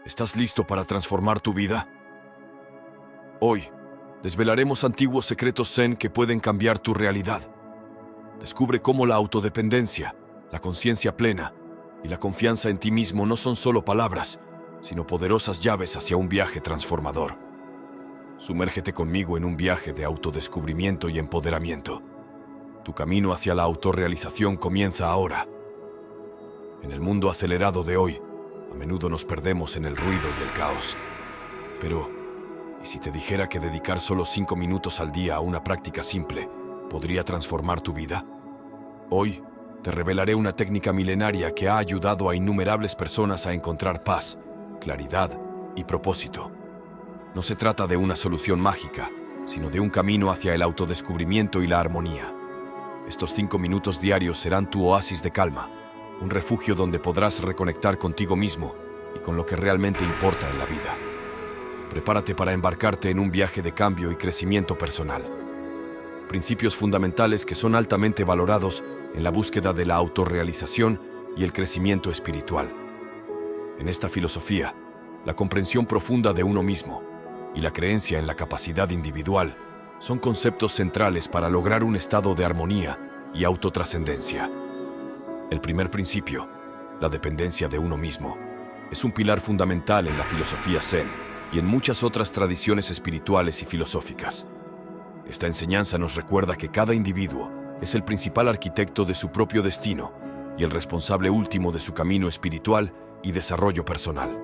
¿Estás listo para transformar tu vida? Hoy, desvelaremos antiguos secretos Zen que pueden cambiar tu realidad. Descubre cómo la autodependencia, la conciencia plena y la confianza en ti mismo no son solo palabras, sino poderosas llaves hacia un viaje transformador. Sumérgete conmigo en un viaje de autodescubrimiento y empoderamiento. Tu camino hacia la autorrealización comienza ahora. En el mundo acelerado de hoy, a menudo nos perdemos en el ruido y el caos. Pero, ¿y si te dijera que dedicar solo 5 minutos al día a una práctica simple podría transformar tu vida? Hoy, te revelaré una técnica milenaria que ha ayudado a innumerables personas a encontrar paz, claridad y propósito. No se trata de una solución mágica, sino de un camino hacia el autodescubrimiento y la armonía. Estos 5 minutos diarios serán tu oasis de calma, un refugio donde podrás reconectar contigo mismo y con lo que realmente importa en la vida. Prepárate para embarcarte en un viaje de cambio y crecimiento personal. Principios fundamentales que son altamente valorados en la búsqueda de la autorrealización y el crecimiento espiritual. En esta filosofía, la comprensión profunda de uno mismo y la creencia en la capacidad individual son conceptos centrales para lograr un estado de armonía y autotrascendencia. El primer principio, la dependencia de uno mismo, es un pilar fundamental en la filosofía Zen y en muchas otras tradiciones espirituales y filosóficas. Esta enseñanza nos recuerda que cada individuo es el principal arquitecto de su propio destino y el responsable último de su camino espiritual y desarrollo personal.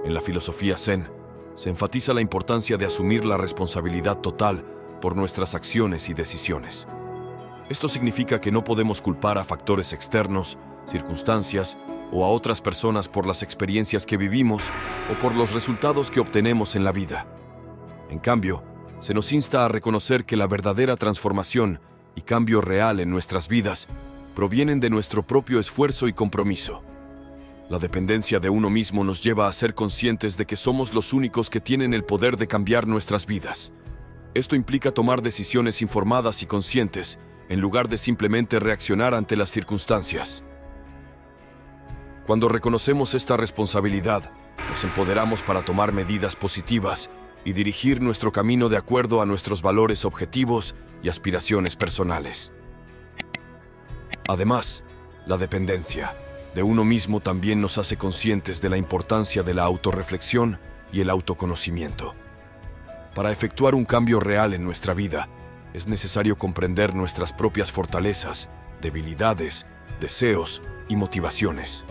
En la filosofía Zen, se enfatiza la importancia de asumir la responsabilidad total por nuestras acciones y decisiones. Esto significa que no podemos culpar a factores externos, circunstancias o a otras personas por las experiencias que vivimos o por los resultados que obtenemos en la vida. En cambio, se nos insta a reconocer que la verdadera transformación y cambio real en nuestras vidas provienen de nuestro propio esfuerzo y compromiso. La dependencia de uno mismo nos lleva a ser conscientes de que somos los únicos que tienen el poder de cambiar nuestras vidas. Esto implica tomar decisiones informadas y conscientes, en lugar de simplemente reaccionar ante las circunstancias. Cuando reconocemos esta responsabilidad, nos empoderamos para tomar medidas positivas y dirigir nuestro camino de acuerdo a nuestros valores, objetivos y aspiraciones personales. Además, la dependencia de uno mismo también nos hace conscientes de la importancia de la autorreflexión y el autoconocimiento. Para efectuar un cambio real en nuestra vida, es necesario comprender nuestras propias fortalezas, debilidades, deseos y motivaciones.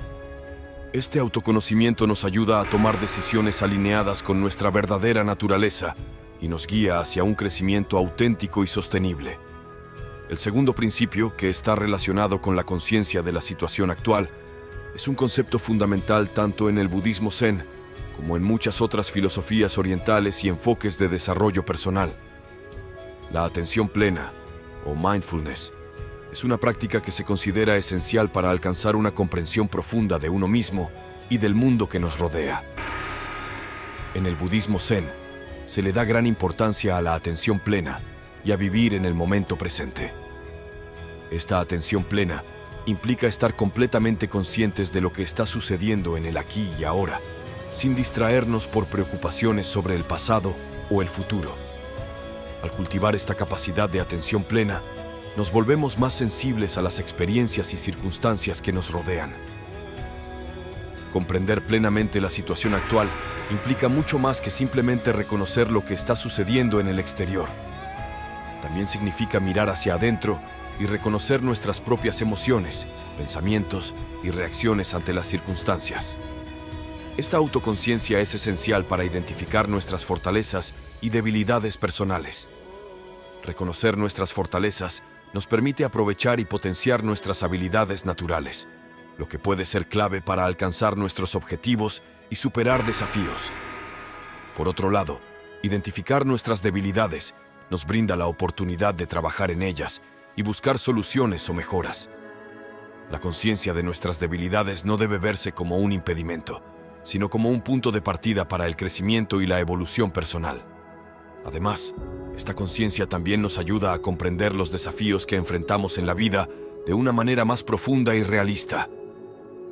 Este autoconocimiento nos ayuda a tomar decisiones alineadas con nuestra verdadera naturaleza y nos guía hacia un crecimiento auténtico y sostenible. El segundo principio, que está relacionado con la conciencia de la situación actual, es un concepto fundamental tanto en el budismo Zen como en muchas otras filosofías orientales y enfoques de desarrollo personal. La atención plena, o mindfulness, es una práctica que se considera esencial para alcanzar una comprensión profunda de uno mismo y del mundo que nos rodea. En el budismo Zen, se le da gran importancia a la atención plena y a vivir en el momento presente. Esta atención plena implica estar completamente conscientes de lo que está sucediendo en el aquí y ahora, sin distraernos por preocupaciones sobre el pasado o el futuro. Al cultivar esta capacidad de atención plena, nos volvemos más sensibles a las experiencias y circunstancias que nos rodean. Comprender plenamente la situación actual implica mucho más que simplemente reconocer lo que está sucediendo en el exterior. También significa mirar hacia adentro y reconocer nuestras propias emociones, pensamientos y reacciones ante las circunstancias. Esta autoconciencia es esencial para identificar nuestras fortalezas y debilidades personales. Reconocer nuestras fortalezas nos permite aprovechar y potenciar nuestras habilidades naturales, lo que puede ser clave para alcanzar nuestros objetivos y superar desafíos. Por otro lado, identificar nuestras debilidades nos brinda la oportunidad de trabajar en ellas y buscar soluciones o mejoras. La conciencia de nuestras debilidades no debe verse como un impedimento, sino como un punto de partida para el crecimiento y la evolución personal. Además, esta conciencia también nos ayuda a comprender los desafíos que enfrentamos en la vida de una manera más profunda y realista.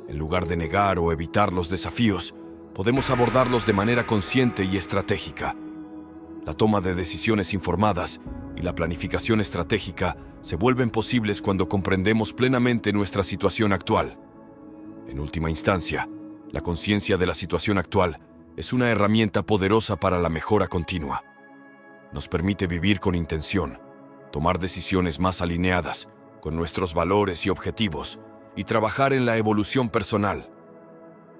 En lugar de negar o evitar los desafíos, podemos abordarlos de manera consciente y estratégica. La toma de decisiones informadas y la planificación estratégica se vuelven posibles cuando comprendemos plenamente nuestra situación actual. En última instancia, la conciencia de la situación actual es una herramienta poderosa para la mejora continua. Nos permite vivir con intención, tomar decisiones más alineadas con nuestros valores y objetivos y trabajar en la evolución personal.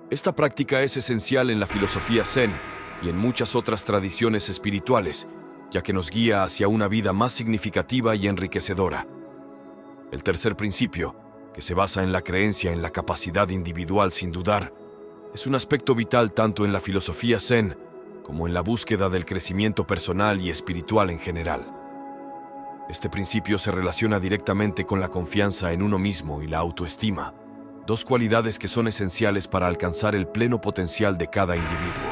Esta práctica es esencial en la filosofía Zen y en muchas otras tradiciones espirituales, ya que nos guía hacia una vida más significativa y enriquecedora. El tercer principio, que se basa en la creencia en la capacidad individual sin dudar, es un aspecto vital tanto en la filosofía Zen como en la búsqueda del crecimiento personal y espiritual en general. Este principio se relaciona directamente con la confianza en uno mismo y la autoestima, dos cualidades que son esenciales para alcanzar el pleno potencial de cada individuo.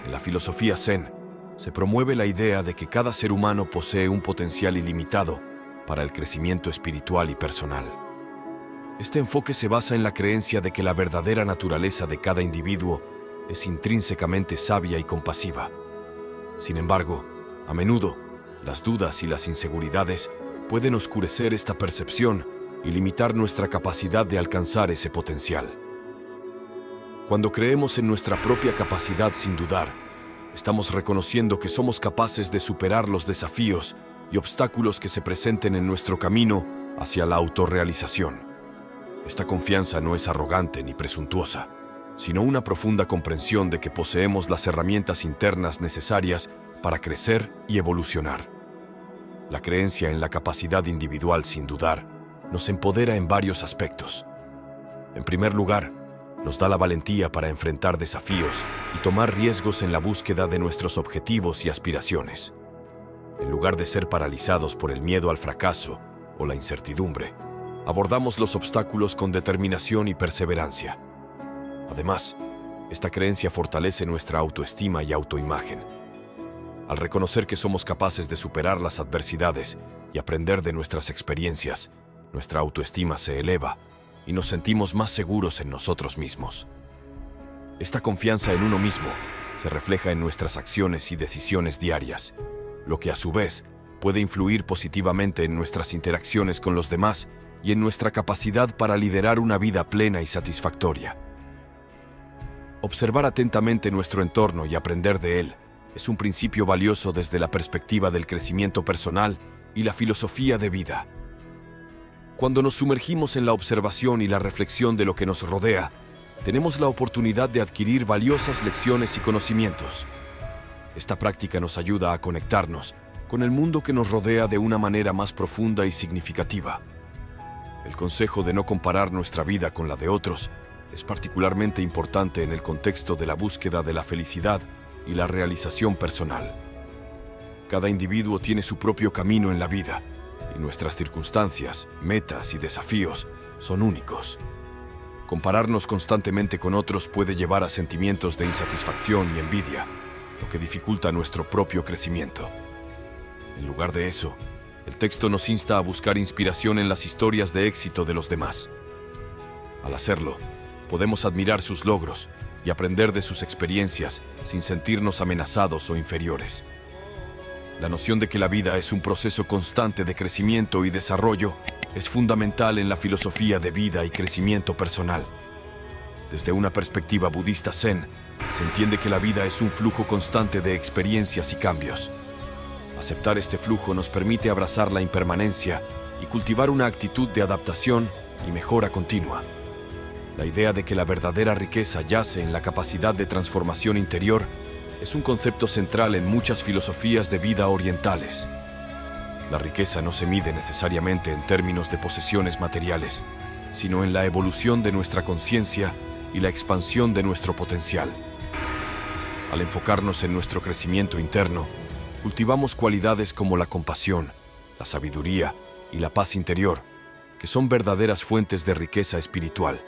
En la filosofía Zen, se promueve la idea de que cada ser humano posee un potencial ilimitado para el crecimiento espiritual y personal. Este enfoque se basa en la creencia de que la verdadera naturaleza de cada individuo es intrínsecamente sabia y compasiva. Sin embargo, a menudo, las dudas y las inseguridades pueden oscurecer esta percepción y limitar nuestra capacidad de alcanzar ese potencial. Cuando creemos en nuestra propia capacidad sin dudar, estamos reconociendo que somos capaces de superar los desafíos y obstáculos que se presenten en nuestro camino hacia la autorrealización. Esta confianza no es arrogante ni presuntuosa, sino una profunda comprensión de que poseemos las herramientas internas necesarias para crecer y evolucionar. La creencia en la capacidad individual sin dudar nos empodera en varios aspectos. En primer lugar, nos da la valentía para enfrentar desafíos y tomar riesgos en la búsqueda de nuestros objetivos y aspiraciones. En lugar de ser paralizados por el miedo al fracaso o la incertidumbre, abordamos los obstáculos con determinación y perseverancia. Además, esta creencia fortalece nuestra autoestima y autoimagen. Al reconocer que somos capaces de superar las adversidades y aprender de nuestras experiencias, nuestra autoestima se eleva y nos sentimos más seguros en nosotros mismos. Esta confianza en uno mismo se refleja en nuestras acciones y decisiones diarias, lo que a su vez puede influir positivamente en nuestras interacciones con los demás y en nuestra capacidad para liderar una vida plena y satisfactoria. Observar atentamente nuestro entorno y aprender de él es un principio valioso desde la perspectiva del crecimiento personal y la filosofía de vida. Cuando nos sumergimos en la observación y la reflexión de lo que nos rodea, tenemos la oportunidad de adquirir valiosas lecciones y conocimientos. Esta práctica nos ayuda a conectarnos con el mundo que nos rodea de una manera más profunda y significativa. El consejo de no comparar nuestra vida con la de otros es particularmente importante en el contexto de la búsqueda de la felicidad y la realización personal. Cada individuo tiene su propio camino en la vida, y nuestras circunstancias, metas y desafíos son únicos. Compararnos constantemente con otros puede llevar a sentimientos de insatisfacción y envidia, lo que dificulta nuestro propio crecimiento. En lugar de eso, el texto nos insta a buscar inspiración en las historias de éxito de los demás. Al hacerlo, podemos admirar sus logros y aprender de sus experiencias sin sentirnos amenazados o inferiores. La noción de que la vida es un proceso constante de crecimiento y desarrollo es fundamental en la filosofía de vida y crecimiento personal. Desde una perspectiva budista Zen, se entiende que la vida es un flujo constante de experiencias y cambios. Aceptar este flujo nos permite abrazar la impermanencia y cultivar una actitud de adaptación y mejora continua. La idea de que la verdadera riqueza yace en la capacidad de transformación interior es un concepto central en muchas filosofías de vida orientales. La riqueza no se mide necesariamente en términos de posesiones materiales, sino en la evolución de nuestra conciencia y la expansión de nuestro potencial. Al enfocarnos en nuestro crecimiento interno, cultivamos cualidades como la compasión, la sabiduría y la paz interior, que son verdaderas fuentes de riqueza espiritual.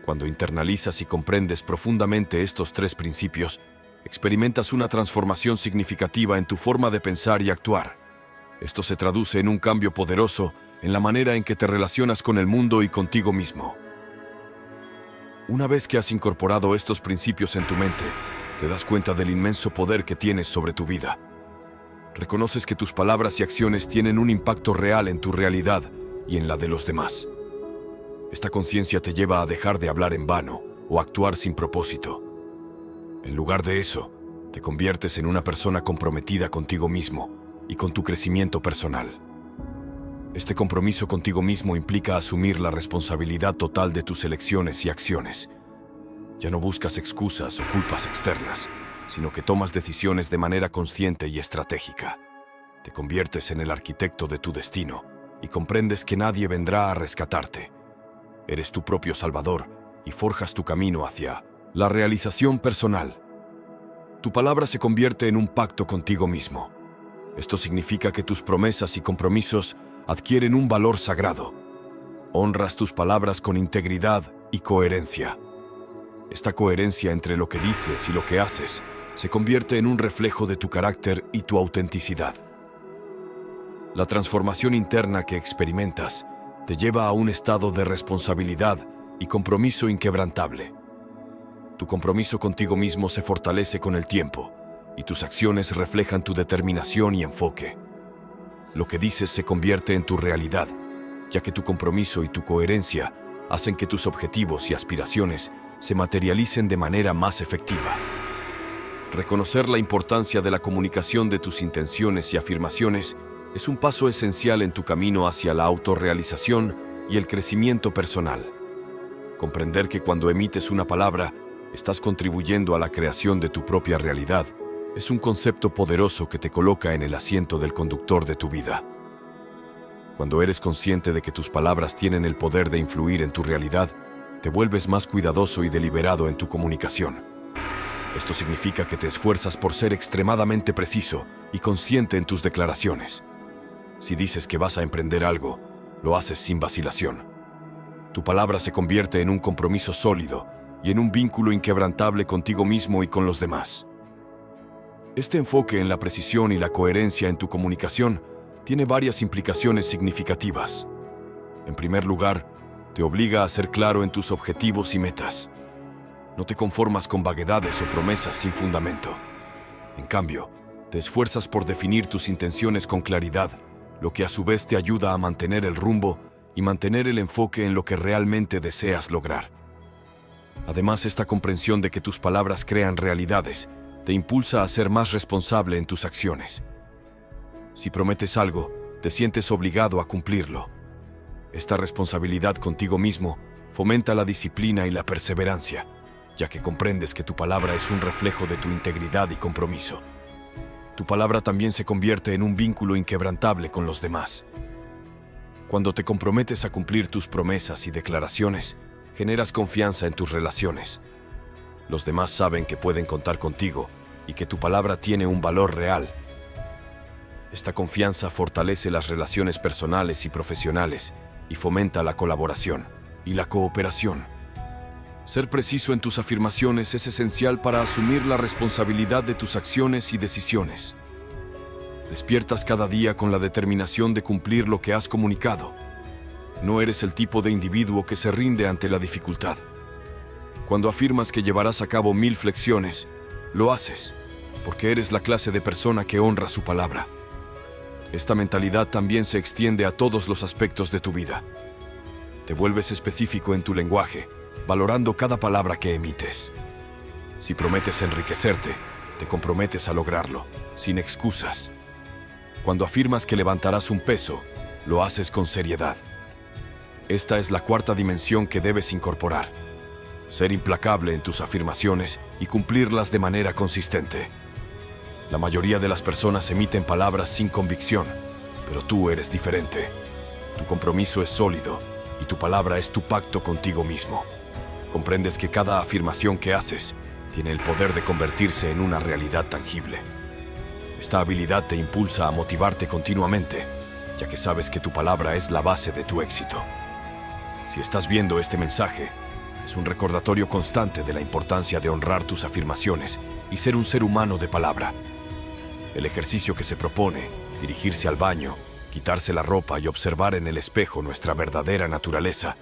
Cuando internalizas y comprendes profundamente estos tres principios, experimentas una transformación significativa en tu forma de pensar y actuar. Esto se traduce en un cambio poderoso en la manera en que te relacionas con el mundo y contigo mismo. Una vez que has incorporado estos principios en tu mente, te das cuenta del inmenso poder que tienes sobre tu vida. Reconoces que tus palabras y acciones tienen un impacto real en tu realidad y en la de los demás. Esta conciencia te lleva a dejar de hablar en vano o actuar sin propósito. En lugar de eso, te conviertes en una persona comprometida contigo mismo y con tu crecimiento personal. Este compromiso contigo mismo implica asumir la responsabilidad total de tus elecciones y acciones. Ya no buscas excusas o culpas externas, sino que tomas decisiones de manera consciente y estratégica. Te conviertes en el arquitecto de tu destino y comprendes que nadie vendrá a rescatarte. Eres tu propio salvador y forjas tu camino hacia la realización personal. Tu palabra se convierte en un pacto contigo mismo. Esto significa que tus promesas y compromisos adquieren un valor sagrado. Honras tus palabras con integridad y coherencia. Esta coherencia entre lo que dices y lo que haces se convierte en un reflejo de tu carácter y tu autenticidad. La transformación interna que experimentas te lleva a un estado de responsabilidad y compromiso inquebrantable. Tu compromiso contigo mismo se fortalece con el tiempo y tus acciones reflejan tu determinación y enfoque. Lo que dices se convierte en tu realidad, ya que tu compromiso y tu coherencia hacen que tus objetivos y aspiraciones se materialicen de manera más efectiva. Reconocer la importancia de la comunicación de tus intenciones y afirmaciones es un paso esencial en tu camino hacia la autorrealización y el crecimiento personal. Comprender que cuando emites una palabra, estás contribuyendo a la creación de tu propia realidad es un concepto poderoso que te coloca en el asiento del conductor de tu vida. Cuando eres consciente de que tus palabras tienen el poder de influir en tu realidad, te vuelves más cuidadoso y deliberado en tu comunicación. Esto significa que te esfuerzas por ser extremadamente preciso y consciente en tus declaraciones. Si dices que vas a emprender algo, lo haces sin vacilación. Tu palabra se convierte en un compromiso sólido y en un vínculo inquebrantable contigo mismo y con los demás. Este enfoque en la precisión y la coherencia en tu comunicación tiene varias implicaciones significativas. En primer lugar, te obliga a ser claro en tus objetivos y metas. No te conformas con vaguedades o promesas sin fundamento. En cambio, te esfuerzas por definir tus intenciones con claridad, lo que a su vez te ayuda a mantener el rumbo y mantener el enfoque en lo que realmente deseas lograr. Además, esta comprensión de que tus palabras crean realidades te impulsa a ser más responsable en tus acciones. Si prometes algo, te sientes obligado a cumplirlo. Esta responsabilidad contigo mismo fomenta la disciplina y la perseverancia, ya que comprendes que tu palabra es un reflejo de tu integridad y compromiso. Tu palabra también se convierte en un vínculo inquebrantable con los demás. Cuando te comprometes a cumplir tus promesas y declaraciones, generas confianza en tus relaciones. Los demás saben que pueden contar contigo y que tu palabra tiene un valor real. Esta confianza fortalece las relaciones personales y profesionales y fomenta la colaboración y la cooperación. Ser preciso en tus afirmaciones es esencial para asumir la responsabilidad de tus acciones y decisiones. Despiertas cada día con la determinación de cumplir lo que has comunicado. No eres el tipo de individuo que se rinde ante la dificultad. Cuando afirmas que llevarás a cabo 1000 flexiones, lo haces, porque eres la clase de persona que honra su palabra. Esta mentalidad también se extiende a todos los aspectos de tu vida. Te vuelves específico en tu lenguaje, valorando cada palabra que emites. Si prometes enriquecerte, te comprometes a lograrlo, sin excusas. Cuando afirmas que levantarás un peso, lo haces con seriedad. Esta es la cuarta dimensión que debes incorporar: ser implacable en tus afirmaciones y cumplirlas de manera consistente. La mayoría de las personas emiten palabras sin convicción, pero tú eres diferente. Tu compromiso es sólido y tu palabra es tu pacto contigo mismo. Comprendes que cada afirmación que haces tiene el poder de convertirse en una realidad tangible. Esta habilidad te impulsa a motivarte continuamente, ya que sabes que tu palabra es la base de tu éxito. Si estás viendo este mensaje, es un recordatorio constante de la importancia de honrar tus afirmaciones y ser un ser humano de palabra. El ejercicio que se propone, dirigirse al baño, quitarse la ropa y observar en el espejo nuestra verdadera naturaleza,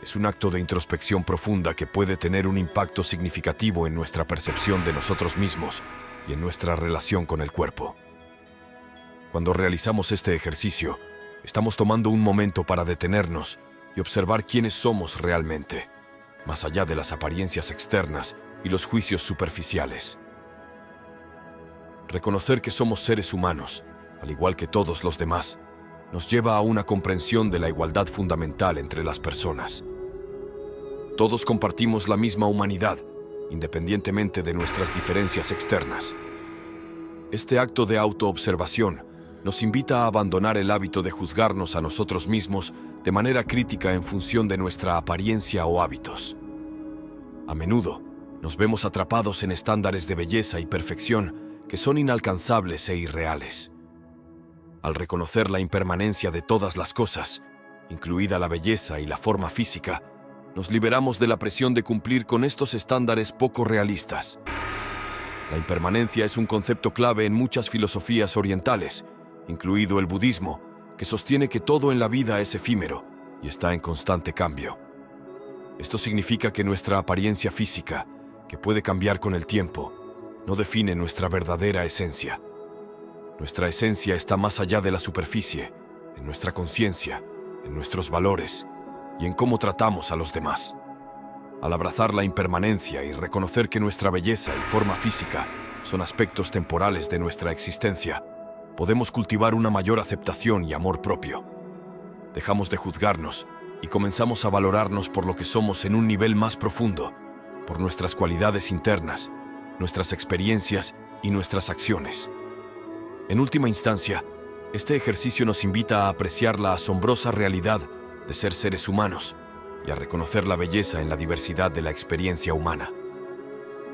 Es un acto de introspección profunda que puede tener un impacto significativo en nuestra percepción de nosotros mismos y en nuestra relación con el cuerpo. Cuando realizamos este ejercicio, estamos tomando un momento para detenernos y observar quiénes somos realmente, más allá de las apariencias externas y los juicios superficiales. Reconocer que somos seres humanos, al igual que todos los demás, nos lleva a una comprensión de la igualdad fundamental entre las personas. Todos compartimos la misma humanidad, independientemente de nuestras diferencias externas. Este acto de autoobservación nos invita a abandonar el hábito de juzgarnos a nosotros mismos de manera crítica en función de nuestra apariencia o hábitos. A menudo, nos vemos atrapados en estándares de belleza y perfección que son inalcanzables e irreales. Al reconocer la impermanencia de todas las cosas, incluida la belleza y la forma física, nos liberamos de la presión de cumplir con estos estándares poco realistas. La impermanencia es un concepto clave en muchas filosofías orientales, incluido el budismo, que sostiene que todo en la vida es efímero y está en constante cambio. Esto significa que nuestra apariencia física, que puede cambiar con el tiempo, no define nuestra verdadera esencia. Nuestra esencia está más allá de la superficie, en nuestra conciencia, en nuestros valores y en cómo tratamos a los demás. Al abrazar la impermanencia y reconocer que nuestra belleza y forma física son aspectos temporales de nuestra existencia, podemos cultivar una mayor aceptación y amor propio. Dejamos de juzgarnos y comenzamos a valorarnos por lo que somos en un nivel más profundo, por nuestras cualidades internas, nuestras experiencias y nuestras acciones. En última instancia, este ejercicio nos invita a apreciar la asombrosa realidad de ser seres humanos y a reconocer la belleza en la diversidad de la experiencia humana.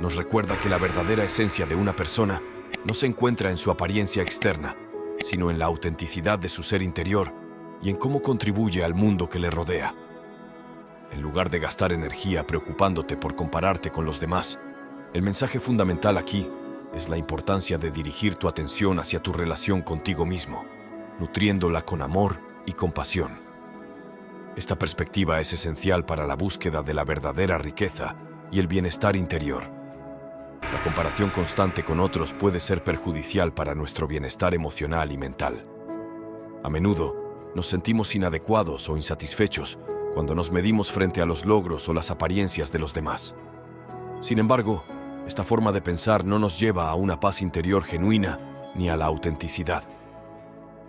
Nos recuerda que la verdadera esencia de una persona no se encuentra en su apariencia externa, sino en la autenticidad de su ser interior y en cómo contribuye al mundo que le rodea. En lugar de gastar energía preocupándote por compararte con los demás, el mensaje fundamental aquí es la importancia de dirigir tu atención hacia tu relación contigo mismo, nutriéndola con amor y compasión. Esta perspectiva es esencial para la búsqueda de la verdadera riqueza y el bienestar interior. La comparación constante con otros puede ser perjudicial para nuestro bienestar emocional y mental. A menudo, nos sentimos inadecuados o insatisfechos cuando nos medimos frente a los logros o las apariencias de los demás. Sin embargo, esta forma de pensar no nos lleva a una paz interior genuina ni a la autenticidad.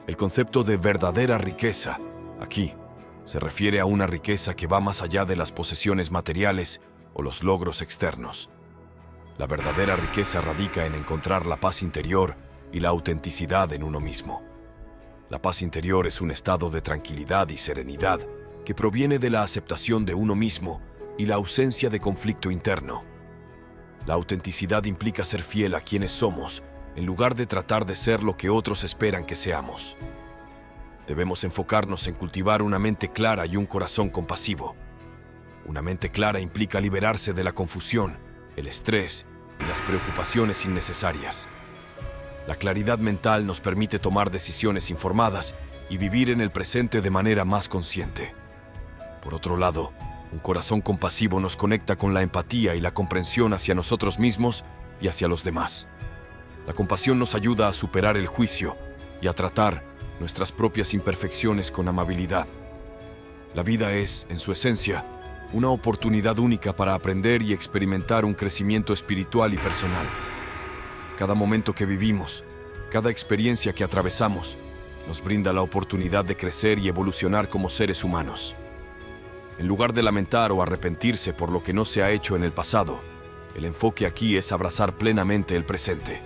El concepto de verdadera riqueza, aquí, se refiere a una riqueza que va más allá de las posesiones materiales o los logros externos. La verdadera riqueza radica en encontrar la paz interior y la autenticidad en uno mismo. La paz interior es un estado de tranquilidad y serenidad que proviene de la aceptación de uno mismo y la ausencia de conflicto interno. La autenticidad implica ser fiel a quienes somos, en lugar de tratar de ser lo que otros esperan que seamos. Debemos enfocarnos en cultivar una mente clara y un corazón compasivo. Una mente clara implica liberarse de la confusión, el estrés y las preocupaciones innecesarias. La claridad mental nos permite tomar decisiones informadas y vivir en el presente de manera más consciente. Por otro lado, un corazón compasivo nos conecta con la empatía y la comprensión hacia nosotros mismos y hacia los demás. La compasión nos ayuda a superar el juicio y a tratar nuestras propias imperfecciones con amabilidad. La vida es, en su esencia, una oportunidad única para aprender y experimentar un crecimiento espiritual y personal. Cada momento que vivimos, cada experiencia que atravesamos, nos brinda la oportunidad de crecer y evolucionar como seres humanos. En lugar de lamentar o arrepentirse por lo que no se ha hecho en el pasado, el enfoque aquí es abrazar plenamente el presente.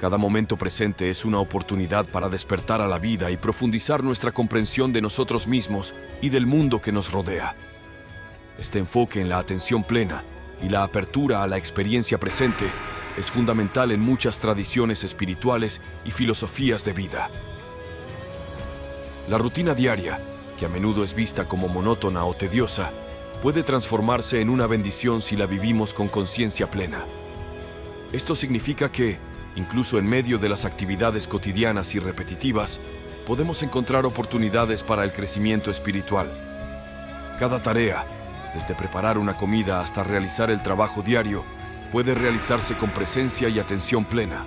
Cada momento presente es una oportunidad para despertar a la vida y profundizar nuestra comprensión de nosotros mismos y del mundo que nos rodea. Este enfoque en la atención plena y la apertura a la experiencia presente es fundamental en muchas tradiciones espirituales y filosofías de vida. La rutina diaria, que a menudo es vista como monótona o tediosa, puede transformarse en una bendición si la vivimos con conciencia plena. Esto significa que, incluso en medio de las actividades cotidianas y repetitivas, podemos encontrar oportunidades para el crecimiento espiritual. Cada tarea, desde preparar una comida hasta realizar el trabajo diario, puede realizarse con presencia y atención plena.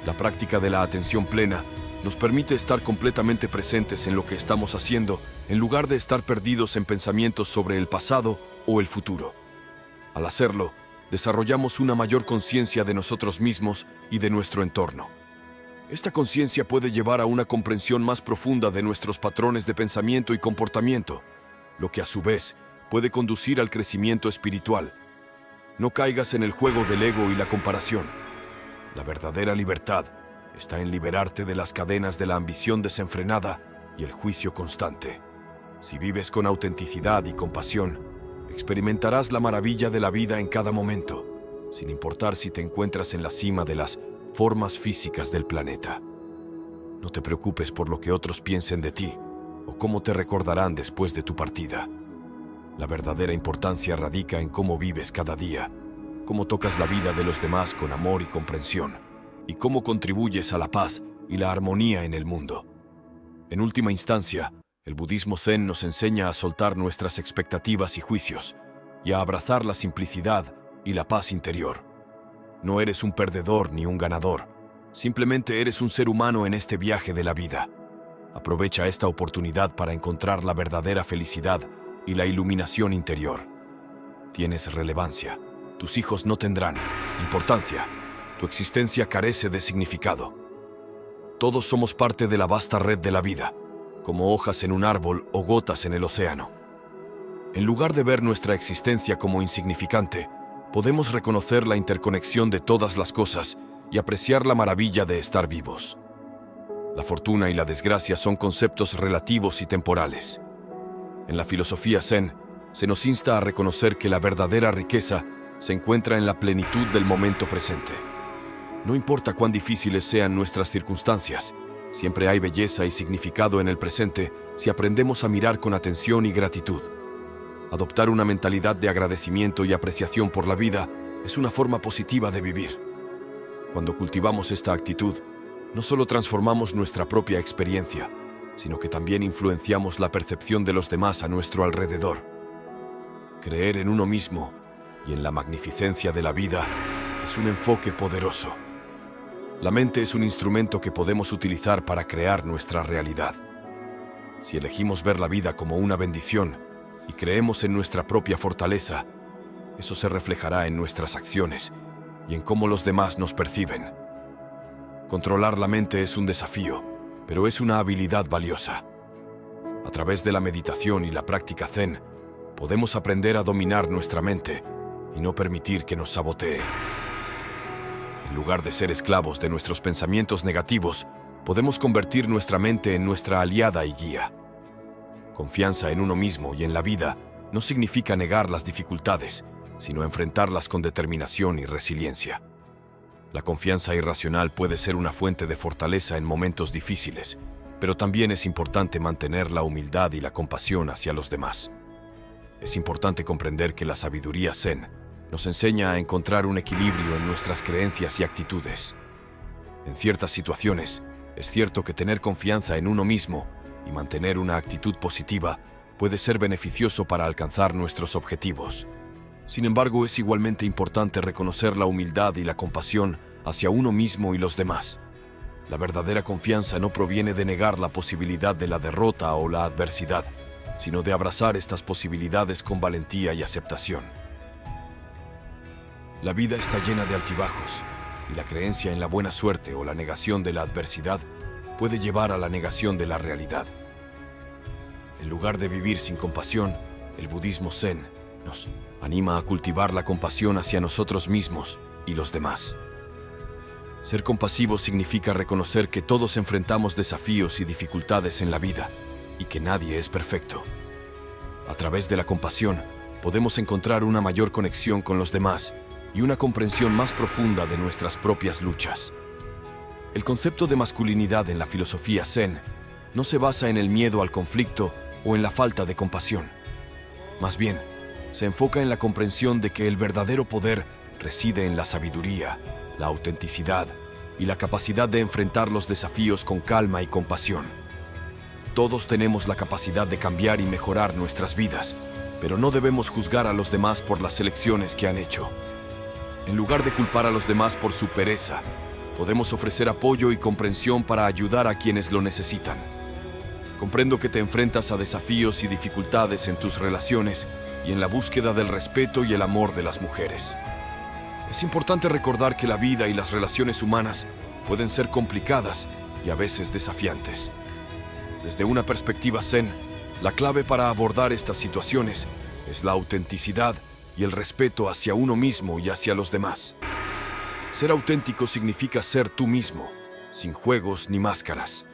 La práctica de la atención plena nos permite estar completamente presentes en lo que estamos haciendo, en lugar de estar perdidos en pensamientos sobre el pasado o el futuro. Al hacerlo, desarrollamos una mayor conciencia de nosotros mismos y de nuestro entorno. Esta conciencia puede llevar a una comprensión más profunda de nuestros patrones de pensamiento y comportamiento, lo que a su vez puede conducir al crecimiento espiritual. No caigas en el juego del ego y la comparación. La verdadera libertad está en liberarte de las cadenas de la ambición desenfrenada y el juicio constante. Si vives con autenticidad y compasión, experimentarás la maravilla de la vida en cada momento, sin importar si te encuentras en la cima de las formas físicas del planeta. No te preocupes por lo que otros piensen de ti o cómo te recordarán después de tu partida. La verdadera importancia radica en cómo vives cada día, cómo tocas la vida de los demás con amor y comprensión, y cómo contribuyes a la paz y la armonía en el mundo. En última instancia, el budismo zen nos enseña a soltar nuestras expectativas y juicios, y a abrazar la simplicidad y la paz interior. No eres un perdedor ni un ganador, simplemente eres un ser humano en este viaje de la vida. Aprovecha esta oportunidad para encontrar la verdadera felicidad y la iluminación interior. Tienes relevancia. Tus hijos no tendrán importancia. Tu existencia carece de significado. Todos somos parte de la vasta red de la vida, como hojas en un árbol o gotas en el océano. En lugar de ver nuestra existencia como insignificante, podemos reconocer la interconexión de todas las cosas y apreciar la maravilla de estar vivos. La fortuna y la desgracia son conceptos relativos y temporales. En la filosofía zen, se nos insta a reconocer que la verdadera riqueza se encuentra en la plenitud del momento presente. No importa cuán difíciles sean nuestras circunstancias, siempre hay belleza y significado en el presente si aprendemos a mirar con atención y gratitud. Adoptar una mentalidad de agradecimiento y apreciación por la vida es una forma positiva de vivir. Cuando cultivamos esta actitud, no solo transformamos nuestra propia experiencia, sino que también influenciamos la percepción de los demás a nuestro alrededor. Creer en uno mismo y en la magnificencia de la vida es un enfoque poderoso. La mente es un instrumento que podemos utilizar para crear nuestra realidad. Si elegimos ver la vida como una bendición y creemos en nuestra propia fortaleza, eso se reflejará en nuestras acciones y en cómo los demás nos perciben. Controlar la mente es un desafío, pero es una habilidad valiosa. A través de la meditación y la práctica zen, podemos aprender a dominar nuestra mente y no permitir que nos sabotee. En lugar de ser esclavos de nuestros pensamientos negativos, podemos convertir nuestra mente en nuestra aliada y guía. Confianza en uno mismo y en la vida no significa negar las dificultades, sino enfrentarlas con determinación y resiliencia. La confianza irracional puede ser una fuente de fortaleza en momentos difíciles, pero también es importante mantener la humildad y la compasión hacia los demás. Es importante comprender que la sabiduría zen nos enseña a encontrar un equilibrio en nuestras creencias y actitudes. En ciertas situaciones, es cierto que tener confianza en uno mismo y mantener una actitud positiva puede ser beneficioso para alcanzar nuestros objetivos. Sin embargo, es igualmente importante reconocer la humildad y la compasión hacia uno mismo y los demás. La verdadera confianza no proviene de negar la posibilidad de la derrota o la adversidad, sino de abrazar estas posibilidades con valentía y aceptación. La vida está llena de altibajos, y la creencia en la buena suerte o la negación de la adversidad puede llevar a la negación de la realidad. En lugar de vivir sin compasión, el budismo zen nos anima a cultivar la compasión hacia nosotros mismos y los demás. Ser compasivo significa reconocer que todos enfrentamos desafíos y dificultades en la vida y que nadie es perfecto. A través de la compasión, podemos encontrar una mayor conexión con los demás y una comprensión más profunda de nuestras propias luchas. El concepto de masculinidad en la filosofía zen no se basa en el miedo al conflicto o en la falta de compasión. Más bien, se enfoca en la comprensión de que el verdadero poder reside en la sabiduría, la autenticidad y la capacidad de enfrentar los desafíos con calma y compasión. Todos tenemos la capacidad de cambiar y mejorar nuestras vidas, pero no debemos juzgar a los demás por las elecciones que han hecho. En lugar de culpar a los demás por su pereza, podemos ofrecer apoyo y comprensión para ayudar a quienes lo necesitan. Comprendo que te enfrentas a desafíos y dificultades en tus relaciones y en la búsqueda del respeto y el amor de las mujeres. Es importante recordar que la vida y las relaciones humanas pueden ser complicadas y a veces desafiantes. Desde una perspectiva zen, la clave para abordar estas situaciones es la autenticidad y el respeto hacia uno mismo y hacia los demás. Ser auténtico significa ser tú mismo, sin juegos ni máscaras.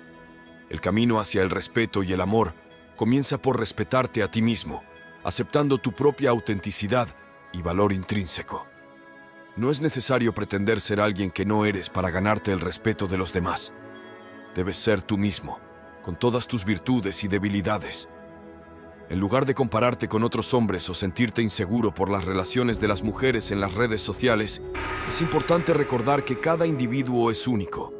El camino hacia el respeto y el amor comienza por respetarte a ti mismo, aceptando tu propia autenticidad y valor intrínseco. No es necesario pretender ser alguien que no eres para ganarte el respeto de los demás. Debes ser tú mismo, con todas tus virtudes y debilidades. En lugar de compararte con otros hombres o sentirte inseguro por las relaciones de las mujeres en las redes sociales, es importante recordar que cada individuo es único.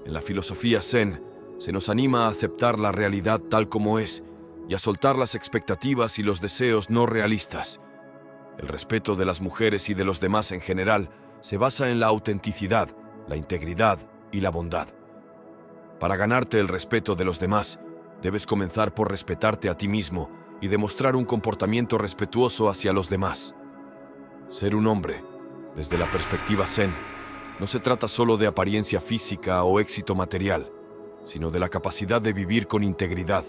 En la filosofía zen, se nos anima a aceptar la realidad tal como es y a soltar las expectativas y los deseos no realistas. El respeto de las mujeres y de los demás en general se basa en la autenticidad, la integridad y la bondad. Para ganarte el respeto de los demás, debes comenzar por respetarte a ti mismo y demostrar un comportamiento respetuoso hacia los demás. Ser un hombre, desde la perspectiva zen, no se trata solo de apariencia física o éxito material, sino de la capacidad de vivir con integridad,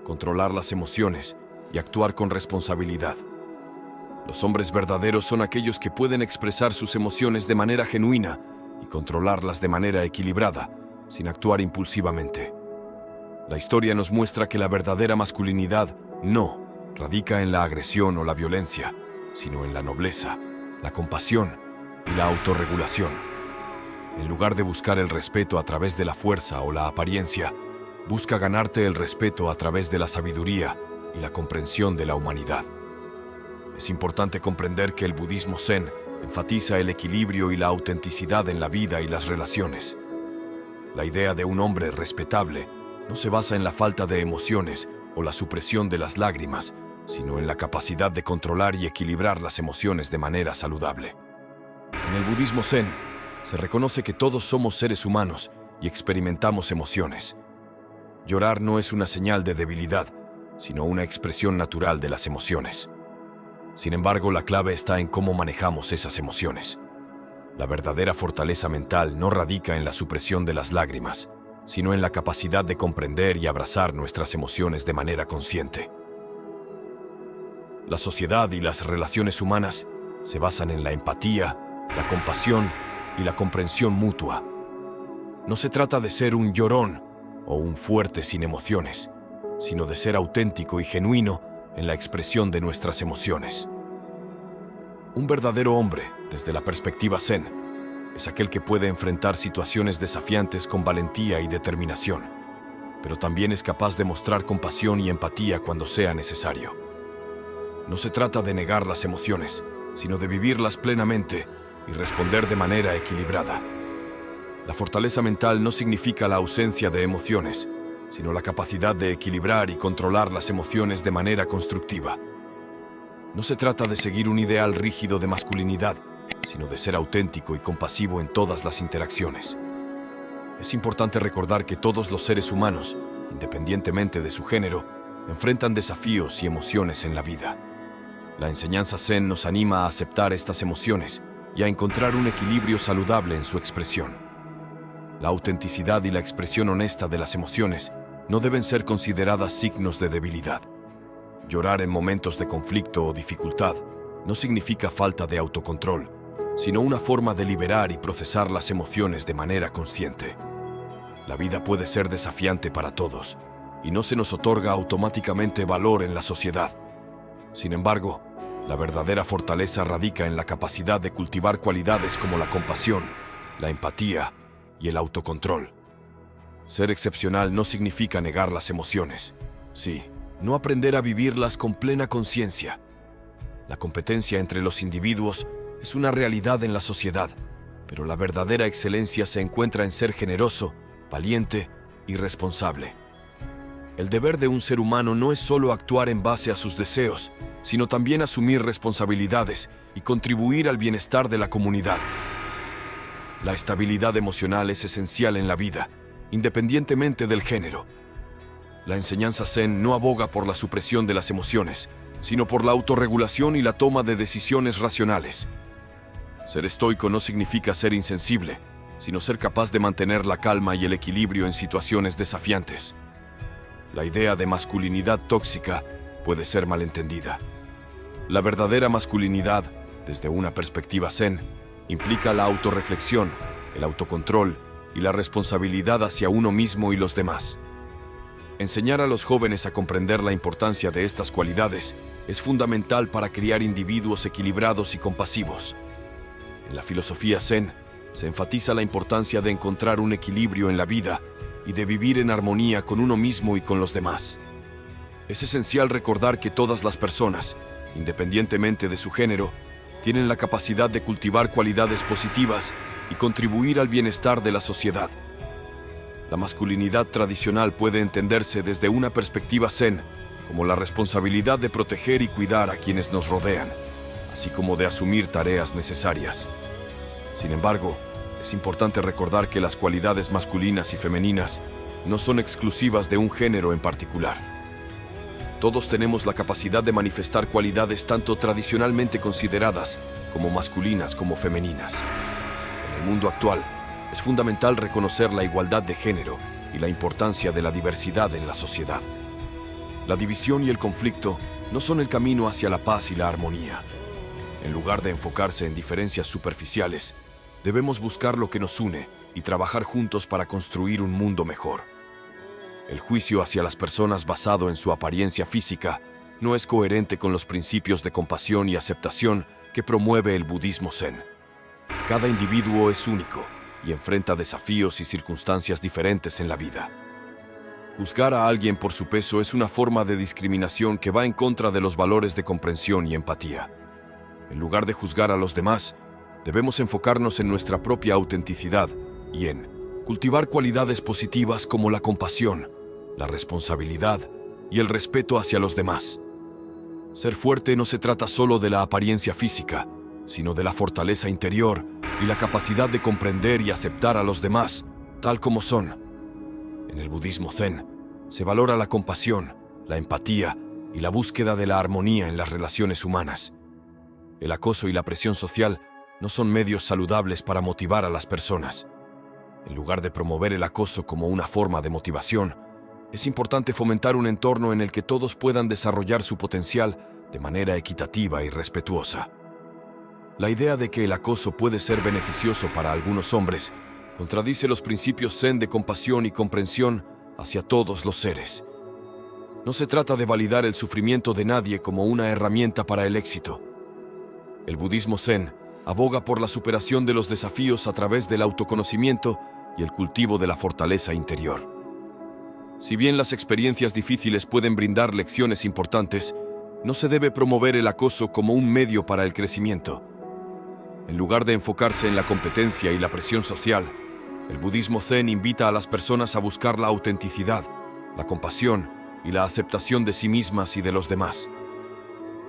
controlar las emociones y actuar con responsabilidad. Los hombres verdaderos son aquellos que pueden expresar sus emociones de manera genuina y controlarlas de manera equilibrada, sin actuar impulsivamente. La historia nos muestra que la verdadera masculinidad no radica en la agresión o la violencia, sino en la nobleza, la compasión y la autorregulación. En lugar de buscar el respeto a través de la fuerza o la apariencia, busca ganarte el respeto a través de la sabiduría y la comprensión de la humanidad. Es importante comprender que el budismo zen enfatiza el equilibrio y la autenticidad en la vida y las relaciones. La idea de un hombre respetable no se basa en la falta de emociones o la supresión de las lágrimas, sino en la capacidad de controlar y equilibrar las emociones de manera saludable. En el budismo zen, se reconoce que todos somos seres humanos y experimentamos emociones. Llorar no es una señal de debilidad, sino una expresión natural de las emociones. Sin embargo, la clave está en cómo manejamos esas emociones. La verdadera fortaleza mental no radica en la supresión de las lágrimas, sino en la capacidad de comprender y abrazar nuestras emociones de manera consciente. La sociedad y las relaciones humanas se basan en la empatía, la compasión y la comprensión mutua. No se trata de ser un llorón o un fuerte sin emociones, sino de ser auténtico y genuino en la expresión de nuestras emociones. Un verdadero hombre, desde la perspectiva zen, es aquel que puede enfrentar situaciones desafiantes con valentía y determinación, pero también es capaz de mostrar compasión y empatía cuando sea necesario. No se trata de negar las emociones, sino de vivirlas plenamente y responder de manera equilibrada. La fortaleza mental no significa la ausencia de emociones, sino la capacidad de equilibrar y controlar las emociones de manera constructiva. No se trata de seguir un ideal rígido de masculinidad, sino de ser auténtico y compasivo en todas las interacciones. Es importante recordar que todos los seres humanos, independientemente de su género, enfrentan desafíos y emociones en la vida. La enseñanza zen nos anima a aceptar estas emociones y a encontrar un equilibrio saludable en su expresión. La autenticidad y la expresión honesta de las emociones no deben ser consideradas signos de debilidad. Llorar en momentos de conflicto o dificultad no significa falta de autocontrol, sino una forma de liberar y procesar las emociones de manera consciente. La vida puede ser desafiante para todos, y no se nos otorga automáticamente valor en la sociedad. Sin embargo, la verdadera fortaleza radica en la capacidad de cultivar cualidades como la compasión, la empatía y el autocontrol. Ser excepcional no significa negar las emociones. Sí, no aprender a vivirlas con plena conciencia. La competencia entre los individuos es una realidad en la sociedad, pero la verdadera excelencia se encuentra en ser generoso, valiente y responsable. El deber de un ser humano no es solo actuar en base a sus deseos, sino también asumir responsabilidades y contribuir al bienestar de la comunidad. La estabilidad emocional es esencial en la vida, independientemente del género. La enseñanza Zen no aboga por la supresión de las emociones, sino por la autorregulación y la toma de decisiones racionales. Ser estoico no significa ser insensible, sino ser capaz de mantener la calma y el equilibrio en situaciones desafiantes. La idea de masculinidad tóxica puede ser malentendida. La verdadera masculinidad, desde una perspectiva Zen, implica la autorreflexión, el autocontrol y la responsabilidad hacia uno mismo y los demás. Enseñar a los jóvenes a comprender la importancia de estas cualidades es fundamental para criar individuos equilibrados y compasivos. En la filosofía Zen, se enfatiza la importancia de encontrar un equilibrio en la vida y de vivir en armonía con uno mismo y con los demás. Es esencial recordar que todas las personas, independientemente de su género, tienen la capacidad de cultivar cualidades positivas y contribuir al bienestar de la sociedad. La masculinidad tradicional puede entenderse desde una perspectiva Zen como la responsabilidad de proteger y cuidar a quienes nos rodean, así como de asumir tareas necesarias. Sin embargo, es importante recordar que las cualidades masculinas y femeninas no son exclusivas de un género en particular. Todos tenemos la capacidad de manifestar cualidades tanto tradicionalmente consideradas como masculinas como femeninas. En el mundo actual, es fundamental reconocer la igualdad de género y la importancia de la diversidad en la sociedad. La división y el conflicto no son el camino hacia la paz y la armonía. En lugar de enfocarse en diferencias superficiales, debemos buscar lo que nos une y trabajar juntos para construir un mundo mejor. El juicio hacia las personas basado en su apariencia física no es coherente con los principios de compasión y aceptación que promueve el budismo Zen. Cada individuo es único y enfrenta desafíos y circunstancias diferentes en la vida. Juzgar a alguien por su peso es una forma de discriminación que va en contra de los valores de comprensión y empatía. En lugar de juzgar a los demás, debemos enfocarnos en nuestra propia autenticidad y en cultivar cualidades positivas como la compasión, la responsabilidad y el respeto hacia los demás. Ser fuerte no se trata solo de la apariencia física, sino de la fortaleza interior y la capacidad de comprender y aceptar a los demás, tal como son. En el budismo Zen, se valora la compasión, la empatía y la búsqueda de la armonía en las relaciones humanas. El acoso y la presión social no son medios saludables para motivar a las personas. En lugar de promover el acoso como una forma de motivación, es importante fomentar un entorno en el que todos puedan desarrollar su potencial de manera equitativa y respetuosa. La idea de que el acoso puede ser beneficioso para algunos hombres contradice los principios Zen de compasión y comprensión hacia todos los seres. No se trata de validar el sufrimiento de nadie como una herramienta para el éxito. El budismo Zen aboga por la superación de los desafíos a través del autoconocimiento y el cultivo de la fortaleza interior. Si bien las experiencias difíciles pueden brindar lecciones importantes, no se debe promover el acoso como un medio para el crecimiento. En lugar de enfocarse en la competencia y la presión social, el budismo Zen invita a las personas a buscar la autenticidad, la compasión y la aceptación de sí mismas y de los demás.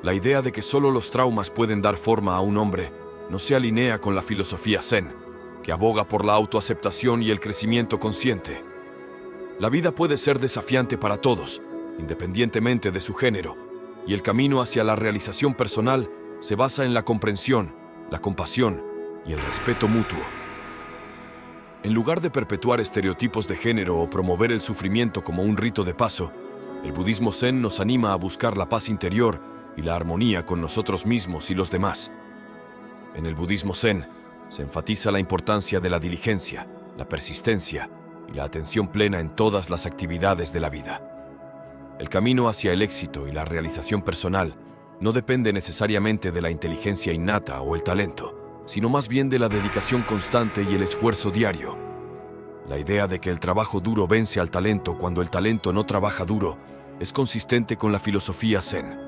La idea de que solo los traumas pueden dar forma a un hombre no se alinea con la filosofía Zen, que aboga por la autoaceptación y el crecimiento consciente. La vida puede ser desafiante para todos, independientemente de su género, y el camino hacia la realización personal se basa en la comprensión, la compasión y el respeto mutuo. En lugar de perpetuar estereotipos de género o promover el sufrimiento como un rito de paso, el budismo Zen nos anima a buscar la paz interior y la armonía con nosotros mismos y los demás. En el budismo Zen se enfatiza la importancia de la diligencia, la persistencia y la atención plena en todas las actividades de la vida. El camino hacia el éxito y la realización personal no depende necesariamente de la inteligencia innata o el talento, sino más bien de la dedicación constante y el esfuerzo diario. La idea de que el trabajo duro vence al talento cuando el talento no trabaja duro es consistente con la filosofía Zen.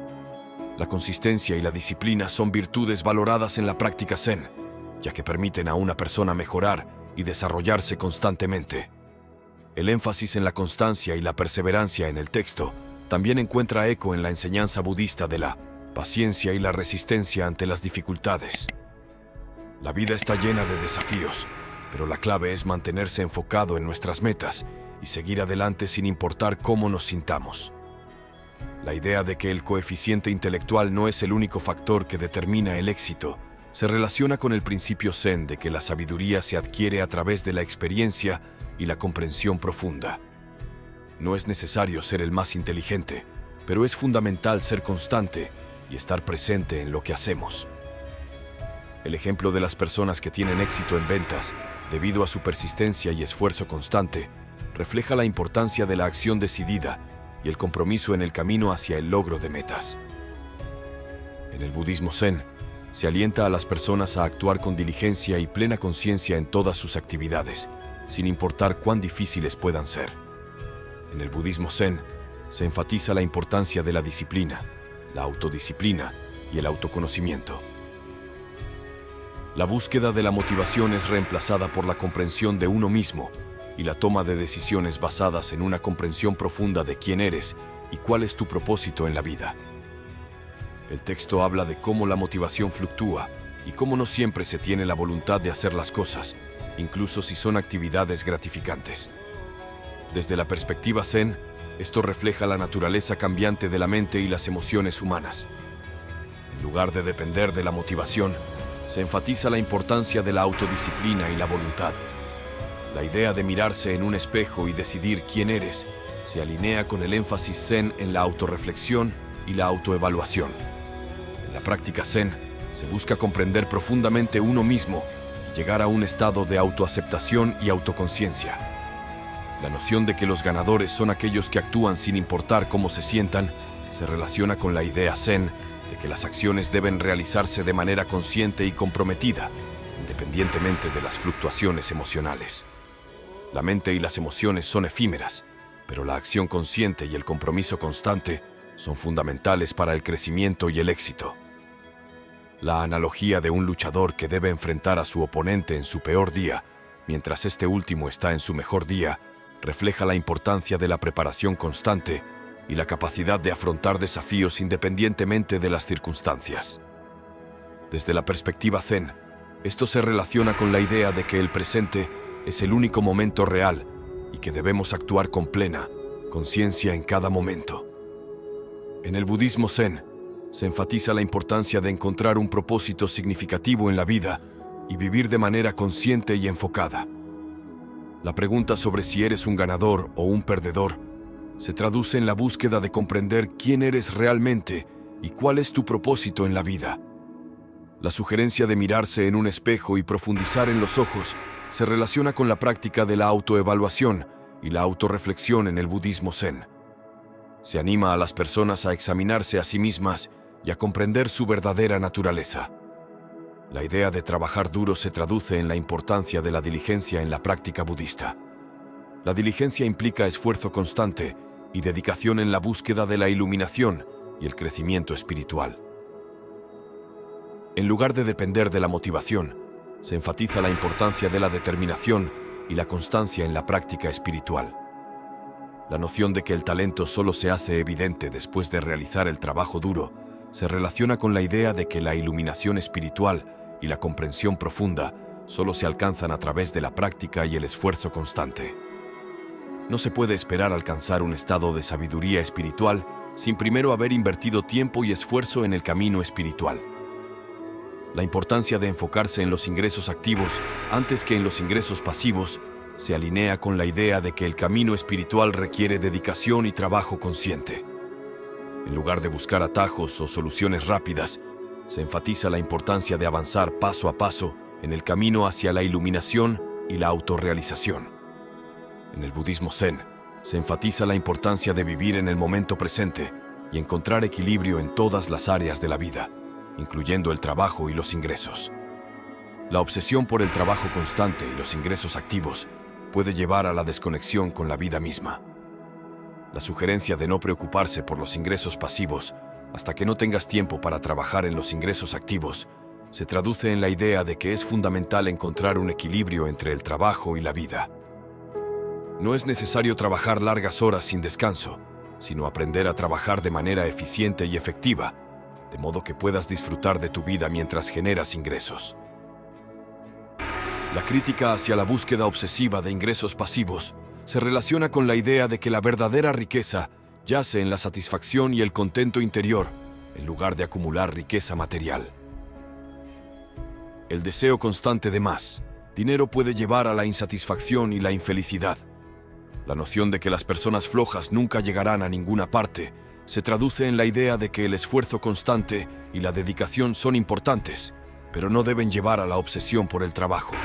La consistencia y la disciplina son virtudes valoradas en la práctica Zen, ya que permiten a una persona mejorar y desarrollarse constantemente. El énfasis en la constancia y la perseverancia en el texto también encuentra eco en la enseñanza budista de la paciencia y la resistencia ante las dificultades. La vida está llena de desafíos, pero la clave es mantenerse enfocado en nuestras metas y seguir adelante sin importar cómo nos sintamos. La idea de que el coeficiente intelectual no es el único factor que determina el éxito se relaciona con el principio Zen de que la sabiduría se adquiere a través de la experiencia y la comprensión profunda. No es necesario ser el más inteligente, pero es fundamental ser constante y estar presente en lo que hacemos. El ejemplo de las personas que tienen éxito en ventas, debido a su persistencia y esfuerzo constante, refleja la importancia de la acción decidida y el compromiso en el camino hacia el logro de metas. En el budismo Zen, se alienta a las personas a actuar con diligencia y plena conciencia en todas sus actividades, sin importar cuán difíciles puedan ser. En el budismo Zen, se enfatiza la importancia de la disciplina, la autodisciplina y el autoconocimiento. La búsqueda de la motivación es reemplazada por la comprensión de uno mismo y la toma de decisiones basadas en una comprensión profunda de quién eres y cuál es tu propósito en la vida. El texto habla de cómo la motivación fluctúa y cómo no siempre se tiene la voluntad de hacer las cosas, incluso si son actividades gratificantes. Desde la perspectiva Zen, esto refleja la naturaleza cambiante de la mente y las emociones humanas. En lugar de depender de la motivación, se enfatiza la importancia de la autodisciplina y la voluntad. La idea de mirarse en un espejo y decidir quién eres se alinea con el énfasis Zen en la autorreflexión y la autoevaluación. En la práctica Zen, se busca comprender profundamente uno mismo y llegar a un estado de autoaceptación y autoconciencia. La noción de que los ganadores son aquellos que actúan sin importar cómo se sientan se relaciona con la idea Zen de que las acciones deben realizarse de manera consciente y comprometida, independientemente de las fluctuaciones emocionales. La mente y las emociones son efímeras, pero la acción consciente y el compromiso constante son fundamentales para el crecimiento y el éxito. La analogía de un luchador que debe enfrentar a su oponente en su peor día, mientras este último está en su mejor día, refleja la importancia de la preparación constante y la capacidad de afrontar desafíos independientemente de las circunstancias. Desde la perspectiva Zen, esto se relaciona con la idea de que el presente es el único momento real y que debemos actuar con plena conciencia en cada momento. En el budismo Zen, se enfatiza la importancia de encontrar un propósito significativo en la vida y vivir de manera consciente y enfocada. La pregunta sobre si eres un ganador o un perdedor se traduce en la búsqueda de comprender quién eres realmente y cuál es tu propósito en la vida. La sugerencia de mirarse en un espejo y profundizar en los ojos se relaciona con la práctica de la autoevaluación y la autorreflexión en el budismo Zen. Se anima a las personas a examinarse a sí mismas y a comprender su verdadera naturaleza. La idea de trabajar duro se traduce en la importancia de la diligencia en la práctica budista. La diligencia implica esfuerzo constante y dedicación en la búsqueda de la iluminación y el crecimiento espiritual. En lugar de depender de la motivación, se enfatiza la importancia de la determinación y la constancia en la práctica espiritual. La noción de que el talento solo se hace evidente después de realizar el trabajo duro se relaciona con la idea de que la iluminación espiritual y la comprensión profunda solo se alcanzan a través de la práctica y el esfuerzo constante. No se puede esperar alcanzar un estado de sabiduría espiritual sin primero haber invertido tiempo y esfuerzo en el camino espiritual. La importancia de enfocarse en los ingresos activos antes que en los ingresos pasivos se alinea con la idea de que el camino espiritual requiere dedicación y trabajo consciente. En lugar de buscar atajos o soluciones rápidas, se enfatiza la importancia de avanzar paso a paso en el camino hacia la iluminación y la autorrealización. En el budismo Zen, se enfatiza la importancia de vivir en el momento presente y encontrar equilibrio en todas las áreas de la vida, incluyendo el trabajo y los ingresos. La obsesión por el trabajo constante y los ingresos activos puede llevar a la desconexión con la vida misma. La sugerencia de no preocuparse por los ingresos pasivos hasta que no tengas tiempo para trabajar en los ingresos activos se traduce en la idea de que es fundamental encontrar un equilibrio entre el trabajo y la vida. No es necesario trabajar largas horas sin descanso, sino aprender a trabajar de manera eficiente y efectiva, de modo que puedas disfrutar de tu vida mientras generas ingresos. La crítica hacia la búsqueda obsesiva de ingresos pasivos se relaciona con la idea de que la verdadera riqueza yace en la satisfacción y el contento interior, en lugar de acumular riqueza material. El deseo constante de más dinero puede llevar a la insatisfacción y la infelicidad. La noción de que las personas flojas nunca llegarán a ninguna parte se traduce en la idea de que el esfuerzo constante y la dedicación son importantes, pero no deben llevar a la obsesión por el trabajo.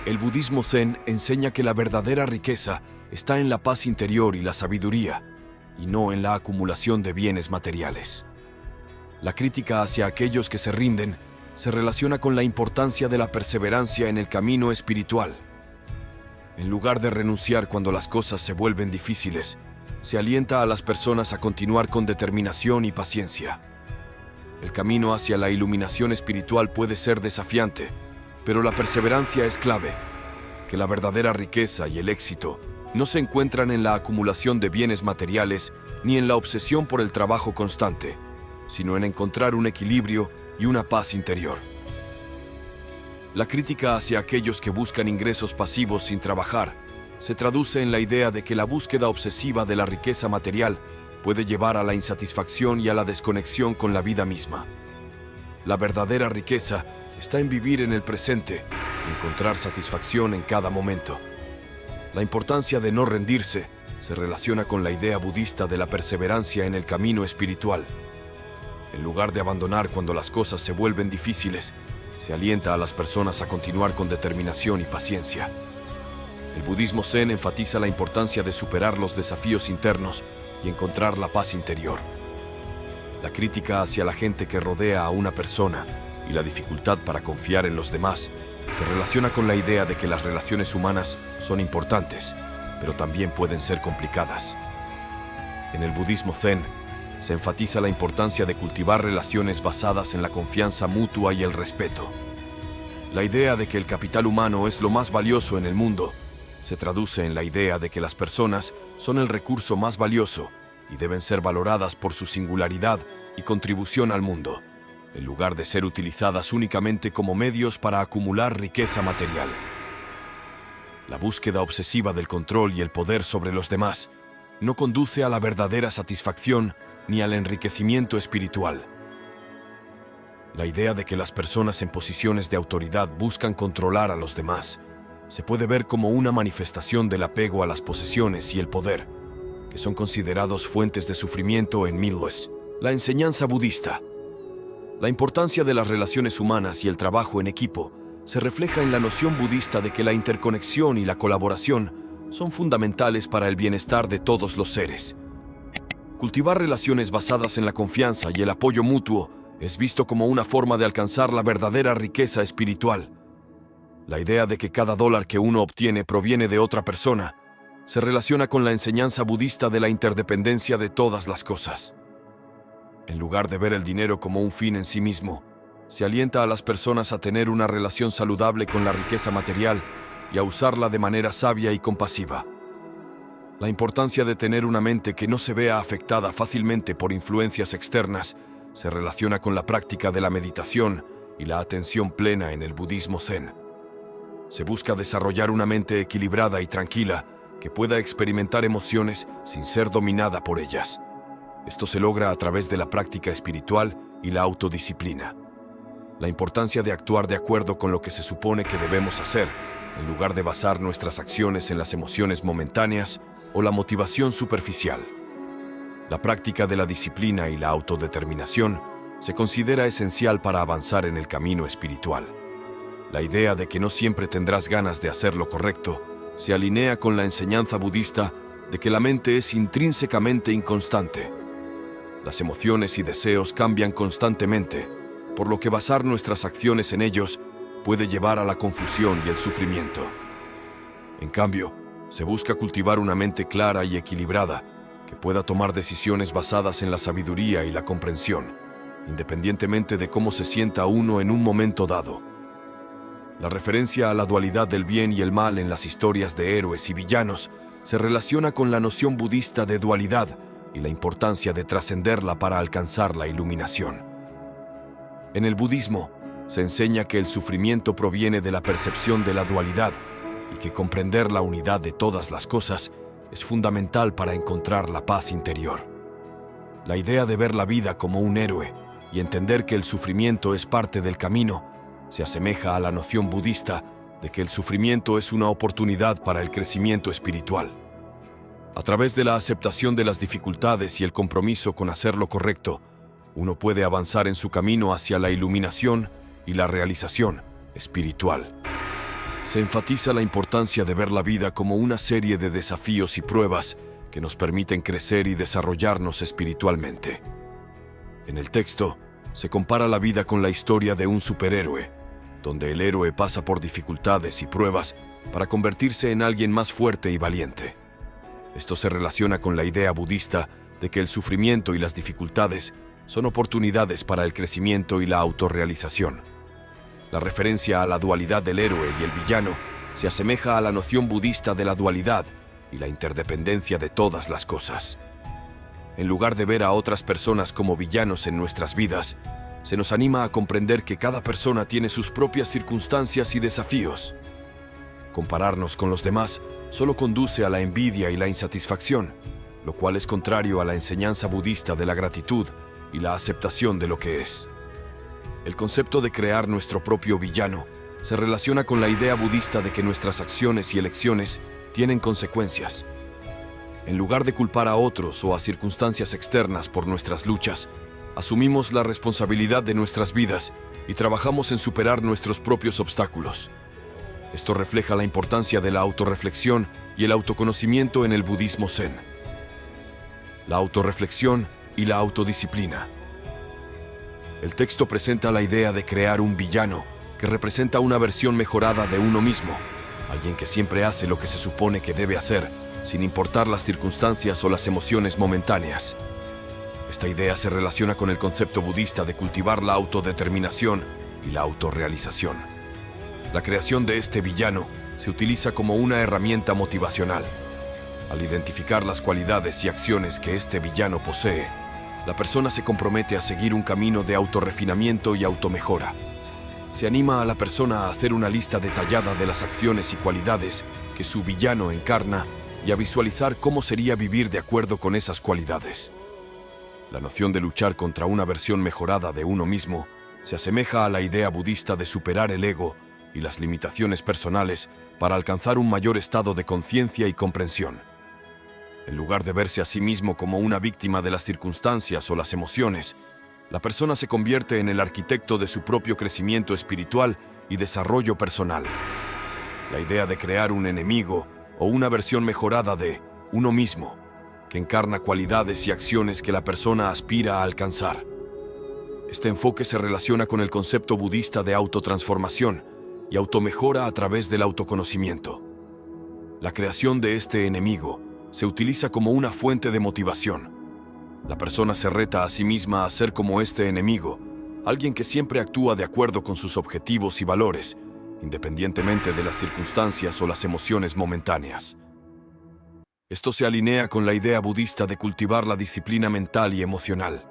El budismo zen enseña que la verdadera riqueza está en la paz interior y la sabiduría, y no en la acumulación de bienes materiales. La crítica hacia aquellos que se rinden se relaciona con la importancia de la perseverancia en el camino espiritual. En lugar de renunciar cuando las cosas se vuelven difíciles, se alienta a las personas a continuar con determinación y paciencia. El camino hacia la iluminación espiritual puede ser desafiante, pero la perseverancia es clave. Que la verdadera riqueza y el éxito no se encuentran en la acumulación de bienes materiales ni en la obsesión por el trabajo constante, sino en encontrar un equilibrio y una paz interior. La crítica hacia aquellos que buscan ingresos pasivos sin trabajar se traduce en la idea de que la búsqueda obsesiva de la riqueza material puede llevar a la insatisfacción y a la desconexión con la vida misma. La verdadera riqueza está en vivir en el presente y encontrar satisfacción en cada momento. La importancia de no rendirse se relaciona con la idea budista de la perseverancia en el camino espiritual. En lugar de abandonar cuando las cosas se vuelven difíciles, se alienta a las personas a continuar con determinación y paciencia. El budismo zen enfatiza la importancia de superar los desafíos internos y encontrar la paz interior. La crítica hacia la gente que rodea a una persona y la dificultad para confiar en los demás se relaciona con la idea de que las relaciones humanas son importantes, pero también pueden ser complicadas. En el budismo zen, se enfatiza la importancia de cultivar relaciones basadas en la confianza mutua y el respeto. La idea de que el capital humano es lo más valioso en el mundo se traduce en la idea de que las personas son el recurso más valioso y deben ser valoradas por su singularidad y contribución al mundo, en lugar de ser utilizadas únicamente como medios para acumular riqueza material. La búsqueda obsesiva del control y el poder sobre los demás no conduce a la verdadera satisfacción ni al enriquecimiento espiritual. La idea de que las personas en posiciones de autoridad buscan controlar a los demás se puede ver como una manifestación del apego a las posesiones y el poder, que son considerados fuentes de sufrimiento en Miles, la enseñanza budista. La importancia de las relaciones humanas y el trabajo en equipo se refleja en la noción budista de que la interconexión y la colaboración son fundamentales para el bienestar de todos los seres. Cultivar relaciones basadas en la confianza y el apoyo mutuo es visto como una forma de alcanzar la verdadera riqueza espiritual. La idea de que cada dólar que uno obtiene proviene de otra persona se relaciona con la enseñanza budista de la interdependencia de todas las cosas. En lugar de ver el dinero como un fin en sí mismo, se alienta a las personas a tener una relación saludable con la riqueza material y a usarla de manera sabia y compasiva. La importancia de tener una mente que no se vea afectada fácilmente por influencias externas se relaciona con la práctica de la meditación y la atención plena en el budismo zen. Se busca desarrollar una mente equilibrada y tranquila que pueda experimentar emociones sin ser dominada por ellas. Esto se logra a través de la práctica espiritual y la autodisciplina. La importancia de actuar de acuerdo con lo que se supone que debemos hacer, en lugar de basar nuestras acciones en las emociones momentáneas o la motivación superficial. La práctica de la disciplina y la autodeterminación se considera esencial para avanzar en el camino espiritual. La idea de que no siempre tendrás ganas de hacer lo correcto se alinea con la enseñanza budista de que la mente es intrínsecamente inconstante. Las emociones y deseos cambian constantemente, por lo que basar nuestras acciones en ellos puede llevar a la confusión y el sufrimiento. En cambio, se busca cultivar una mente clara y equilibrada que pueda tomar decisiones basadas en la sabiduría y la comprensión, independientemente de cómo se sienta uno en un momento dado. La referencia a la dualidad del bien y el mal en las historias de héroes y villanos se relaciona con la noción budista de dualidad y la importancia de trascenderla para alcanzar la iluminación. En el budismo, se enseña que el sufrimiento proviene de la percepción de la dualidad y que comprender la unidad de todas las cosas es fundamental para encontrar la paz interior. La idea de ver la vida como un héroe y entender que el sufrimiento es parte del camino se asemeja a la noción budista de que el sufrimiento es una oportunidad para el crecimiento espiritual. A través de la aceptación de las dificultades y el compromiso con hacer lo correcto, uno puede avanzar en su camino hacia la iluminación y la realización espiritual. Se enfatiza la importancia de ver la vida como una serie de desafíos y pruebas que nos permiten crecer y desarrollarnos espiritualmente. En el texto, se compara la vida con la historia de un superhéroe, donde el héroe pasa por dificultades y pruebas para convertirse en alguien más fuerte y valiente. Esto se relaciona con la idea budista de que el sufrimiento y las dificultades son oportunidades para el crecimiento y la autorrealización. La referencia a la dualidad del héroe y el villano se asemeja a la noción budista de la dualidad y la interdependencia de todas las cosas. En lugar de ver a otras personas como villanos en nuestras vidas, se nos anima a comprender que cada persona tiene sus propias circunstancias y desafíos. Compararnos con los demás solo conduce a la envidia y la insatisfacción, lo cual es contrario a la enseñanza budista de la gratitud y la aceptación de lo que es. El concepto de crear nuestro propio villano se relaciona con la idea budista de que nuestras acciones y elecciones tienen consecuencias. En lugar de culpar a otros o a circunstancias externas por nuestras luchas, asumimos la responsabilidad de nuestras vidas y trabajamos en superar nuestros propios obstáculos. Esto refleja la importancia de la autorreflexión y el autoconocimiento en el budismo zen. La autorreflexión y la autodisciplina. El texto presenta la idea de crear un villano que representa una versión mejorada de uno mismo, alguien que siempre hace lo que se supone que debe hacer, sin importar las circunstancias o las emociones momentáneas. Esta idea se relaciona con el concepto budista de cultivar la autodeterminación y la autorrealización. La creación de este villano se utiliza como una herramienta motivacional. Al identificar las cualidades y acciones que este villano posee, la persona se compromete a seguir un camino de autorrefinamiento y automejora. Se anima a la persona a hacer una lista detallada de las acciones y cualidades que su villano encarna y a visualizar cómo sería vivir de acuerdo con esas cualidades. La noción de luchar contra una versión mejorada de uno mismo se asemeja a la idea budista de superar el ego y las limitaciones personales para alcanzar un mayor estado de conciencia y comprensión. En lugar de verse a sí mismo como una víctima de las circunstancias o las emociones, la persona se convierte en el arquitecto de su propio crecimiento espiritual y desarrollo personal. La idea de crear un enemigo o una versión mejorada de uno mismo, que encarna cualidades y acciones que la persona aspira a alcanzar. Este enfoque se relaciona con el concepto budista de autotransformación y automejora a través del autoconocimiento. La creación de este enemigo se utiliza como una fuente de motivación. La persona se reta a sí misma a ser como este enemigo, alguien que siempre actúa de acuerdo con sus objetivos y valores, independientemente de las circunstancias o las emociones momentáneas. Esto se alinea con la idea budista de cultivar la disciplina mental y emocional.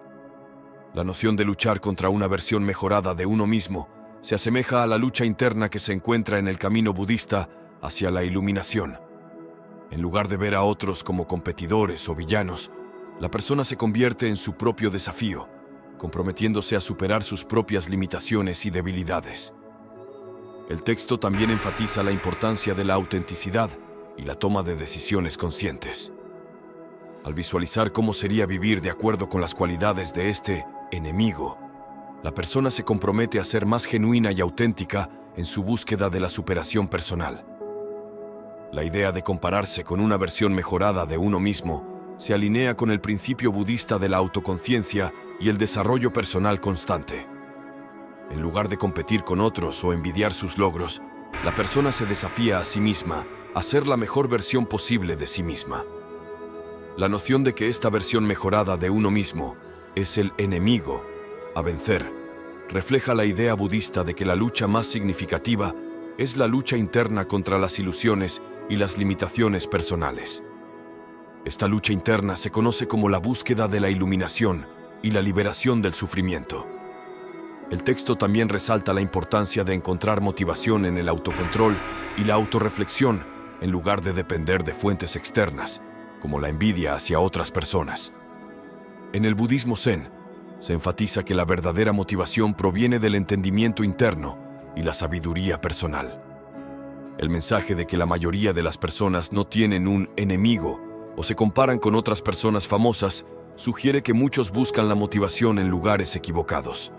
La noción de luchar contra una versión mejorada de uno mismo se asemeja a la lucha interna que se encuentra en el camino budista hacia la iluminación. En lugar de ver a otros como competidores o villanos, la persona se convierte en su propio desafío, comprometiéndose a superar sus propias limitaciones y debilidades. El texto también enfatiza la importancia de la autenticidad y la toma de decisiones conscientes. Al visualizar cómo sería vivir de acuerdo con las cualidades de este enemigo, la persona se compromete a ser más genuina y auténtica en su búsqueda de la superación personal. La idea de compararse con una versión mejorada de uno mismo se alinea con el principio budista de la autoconciencia y el desarrollo personal constante. En lugar de competir con otros o envidiar sus logros, la persona se desafía a sí misma a ser la mejor versión posible de sí misma. La noción de que esta versión mejorada de uno mismo es el enemigo a vencer refleja la idea budista de que la lucha más significativa es la lucha interna contra las ilusiones y las limitaciones personales. Esta lucha interna se conoce como la búsqueda de la iluminación y la liberación del sufrimiento. El texto también resalta la importancia de encontrar motivación en el autocontrol y la autorreflexión en lugar de depender de fuentes externas, como la envidia hacia otras personas. En el budismo zen, se enfatiza que la verdadera motivación proviene del entendimiento interno y la sabiduría personal. El mensaje de que la mayoría de las personas no tienen un enemigo o se comparan con otras personas famosas sugiere que muchos buscan la motivación en lugares equivocados.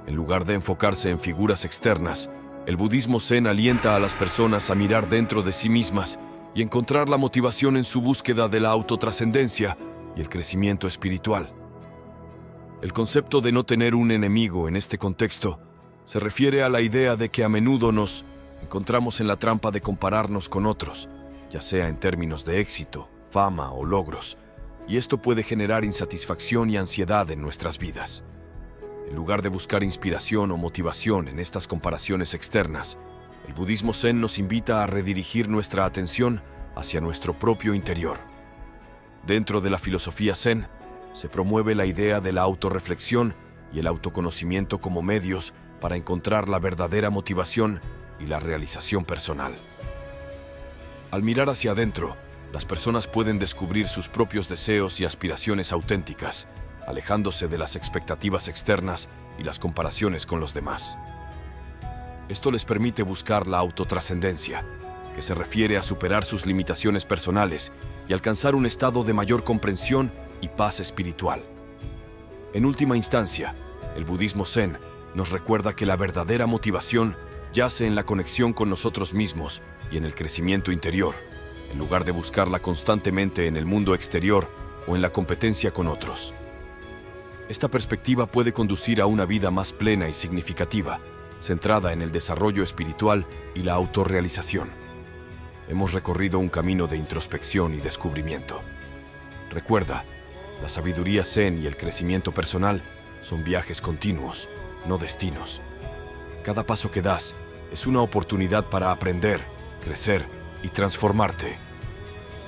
En lugar de enfocarse en figuras externas, el budismo zen alienta a las personas a mirar dentro de sí mismas y encontrar la motivación en su búsqueda de la autotrascendencia y el crecimiento espiritual. El concepto de no tener un enemigo en este contexto se refiere a la idea de que a menudo nos encontramos en la trampa de compararnos con otros, ya sea en términos de éxito, fama o logros, y esto puede generar insatisfacción y ansiedad en nuestras vidas. En lugar de buscar inspiración o motivación en estas comparaciones externas, el budismo zen nos invita a redirigir nuestra atención hacia nuestro propio interior. Dentro de la filosofía zen, se promueve la idea de la autorreflexión y el autoconocimiento como medios para encontrar la verdadera motivación y la realización personal. Al mirar hacia adentro, las personas pueden descubrir sus propios deseos y aspiraciones auténticas, alejándose de las expectativas externas y las comparaciones con los demás. Esto les permite buscar la autotrascendencia, que se refiere a superar sus limitaciones personales y alcanzar un estado de mayor comprensión y paz espiritual. En última instancia, el budismo zen nos recuerda que la verdadera motivación yace en la conexión con nosotros mismos y en el crecimiento interior, en lugar de buscarla constantemente en el mundo exterior o en la competencia con otros. Esta perspectiva puede conducir a una vida más plena y significativa, centrada en el desarrollo espiritual y la autorrealización. Hemos recorrido un camino de introspección y descubrimiento. Recuerda, la sabiduría zen y el crecimiento personal son viajes continuos, no destinos. Cada paso que das es una oportunidad para aprender, crecer y transformarte.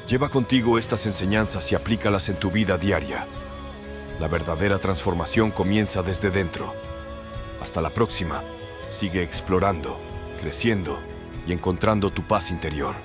Lleva contigo estas enseñanzas y aplícalas en tu vida diaria. La verdadera transformación comienza desde dentro. Hasta la próxima. Sigue explorando, creciendo y encontrando tu paz interior.